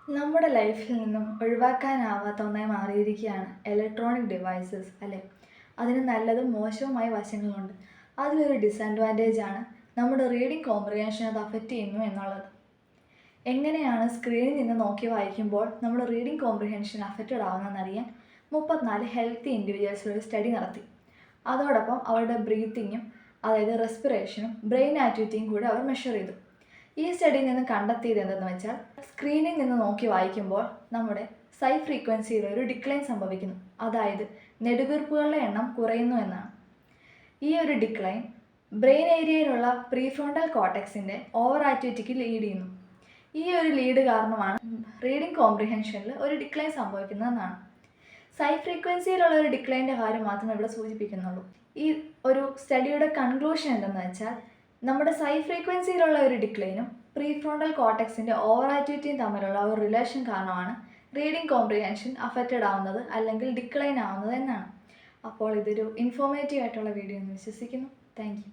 നമ്മുടെ ലൈഫിൽ നിന്നും ഒഴിവാക്കാനാവാത്ത ഒന്നായി മാറിയിരിക്കുകയാണ് ഇലക്ട്രോണിക് ഡിവൈസസ് അല്ലേ. അതിന് നല്ലതും മോശവുമായ വശങ്ങളുണ്ട്. അതിലൊരു ഡിസഡ്വാൻറ്റേജാണ് നമ്മുടെ റീഡിങ് കോംപ്രിഹെൻഷൻ അത് അഫക്റ്റ് ചെയ്യുന്നു എന്നുള്ളത്. എങ്ങനെയാണ് സ്ക്രീനിൽ നിന്ന് നോക്കി വായിക്കുമ്പോൾ നമ്മുടെ റീഡിങ് കോംപ്രിഹെൻഷൻ അഫക്റ്റഡ് ആവുന്നതെന്നറിയാൻ 34 ഹെൽത്തി ഇൻഡിവിജ്വൽസിൽ ഒരു സ്റ്റഡി നടത്തി. അതോടൊപ്പം അവരുടെ ബ്രീത്തിങ്ങും, അതായത് റെസ്പിറേഷനും ബ്രെയിൻ ആക്ടിവിറ്റിയും കൂടി അവർ മെഷർ ചെയ്തു. ഈ സ്റ്റഡിയിൽ നിന്ന് കണ്ടെത്തിയത് എന്തെന്ന് വെച്ചാൽ, സ്ക്രീനിൽ നിന്ന് നോക്കി വായിക്കുമ്പോൾ നമ്മുടെ സൈ ഫ്രീക്വൻസിയിൽ ഒരു ഡിക്ലൈൻ സംഭവിക്കുന്നു. അതായത് നെടുവീർപ്പുകളുടെ എണ്ണം കുറയുന്നു എന്നാണ്. ഈ ഒരു ഡിക്ലൈൻ ബ്രെയിൻ ഏരിയയിലുള്ള പ്രീഫ്രോണ്ടൽ കോർട്ടെക്സിൻ്റെ ഓവർ ആക്ടിവിറ്റിക്ക് ലീഡ് ചെയ്യുന്നു. ഈ ഒരു ലീഡ് കാരണമാണ് റീഡിങ് കോംപ്രിഹെൻഷനിൽ ഒരു ഡിക്ലൈൻ സംഭവിക്കുന്നതെന്നാണ്. സൈ ഫ്രീക്വൻസിയിലുള്ള ഒരു ഡിക്ലൈൻ്റെ കാര്യം മാത്രമേ ഇവിടെ സൂചിപ്പിക്കുന്നുള്ളൂ. ഈ ഒരു സ്റ്റഡിയുടെ കൺക്ലൂഷൻ എന്തെന്ന് വെച്ചാൽ, നമ്മുടെ സൈ ഫ്രീക്വൻസിയിലുള്ള ഒരു ഡിക്ലൈനും പ്രീഫ്രോണ്ടൽ കോർട്ടെക്സിൻ്റെ ഓവർ ആക്ടിവിറ്റിയും തമ്മിലുള്ള ഒരു റിലേഷൻ കാരണമാണ് റീഡിങ് കോംപ്രിഹെൻഷൻ അഫക്റ്റഡ് ആവുന്നത് അല്ലെങ്കിൽ ഡിക്ലൈൻ ആവുന്നത് എന്നാണ്. അപ്പോൾ ഇതൊരു ഇൻഫോർമേറ്റീവ് ആയിട്ടുള്ള വീഡിയോ എന്ന് വിശ്വസിക്കുന്നു. Thank you.